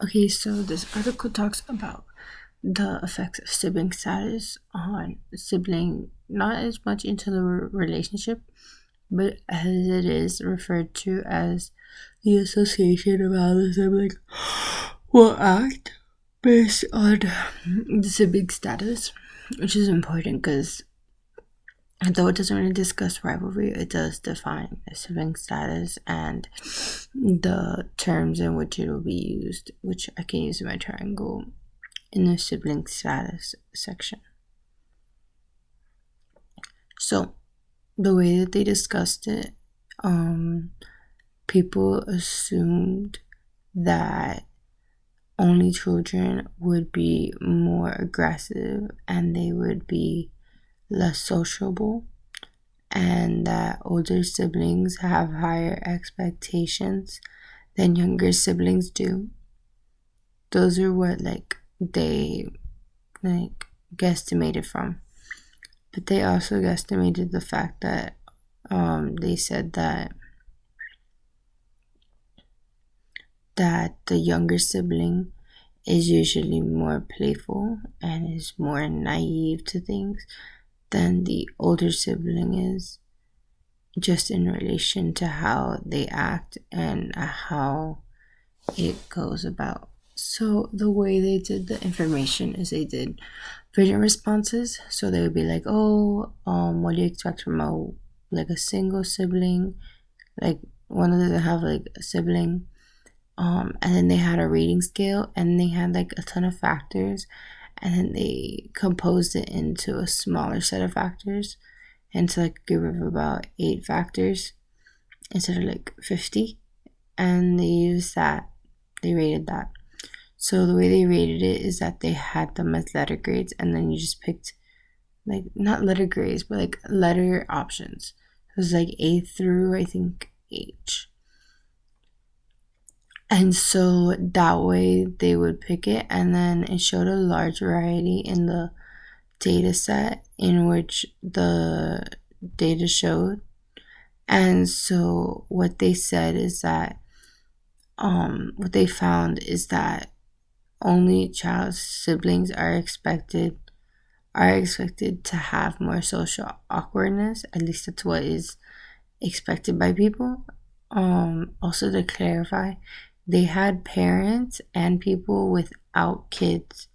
Okay, so this article talks about the effects of sibling status on sibling, not as much into the relationship, but as it is referred to as the association of how the sibling will act based on the sibling status, which is important because though it doesn't really discuss rivalry, it does define the sibling status and the terms in which it will be used, which I can use in my triangle in the sibling status section. So, the way that they discussed it, people assumed that only children would be more aggressive and they would be less sociable, and that older siblings have higher expectations than younger siblings do. Those are what they guesstimated from. But they also guesstimated the fact that they said that the younger sibling is usually more playful and is more naive to things than the older sibling is, just in relation to how they act and how it goes about. So the way they did the information is they did written responses. So they would be like, "Oh, what do you expect from a single sibling? Like one of them have like a sibling." And then they had a rating scale, and they had like a ton of factors, and then they composed it into a smaller set of factors, into like a group of about 8 factors instead of like 50, and they used that. They rated that. So the way they rated it is that they had them as letter grades, and then you just picked like not letter grades, but like letter options. It was like A through I think H. And so that way they would pick it, and then it showed a large variety in the data set in which the data showed. And so what they said is that what they found is that only child siblings are expected to have more social awkwardness. At least that's what is expected by people. Also to clarify, they had parents and people without kids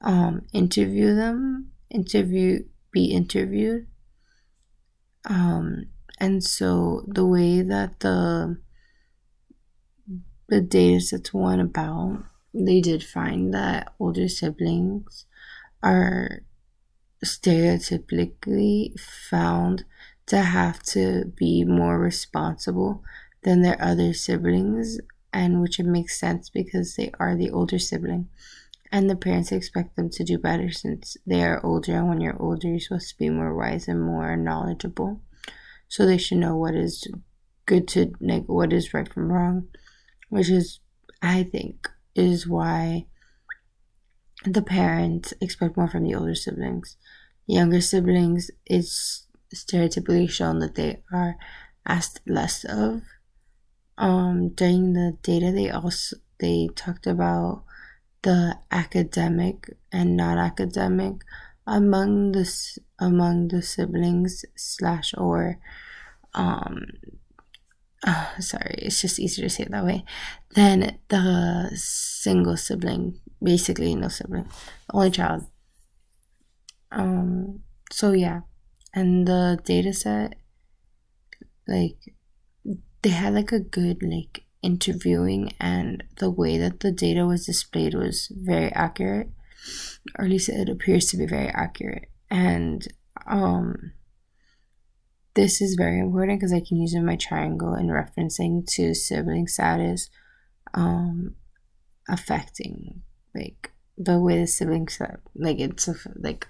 be interviewed. And so the way that the data sets went about, they did find that older siblings are stereotypically found to have to be more responsible than their other siblings, and which it makes sense because they are the older sibling, and the parents expect them to do better since they are older, and when you're older you're supposed to be more wise and more knowledgeable, so they should know what is good to like what is right from wrong, which is, I think, is why the parents expect more from the older siblings. Younger siblings, it's stereotypically shown that they are asked less of. During the data, they talked about the academic and non-academic among the siblings slash or sorry, it's just easier to say it that way, than the single sibling, basically no sibling, only child. So yeah, and the data set, like they had like a good like interviewing, and the way that the data was displayed was very accurate, or at least it appears to be very accurate. And this is very important because I can use it in my triangle in referencing to sibling status affecting like the way the siblings like it's like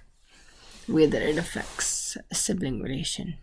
way that it affects a sibling relation.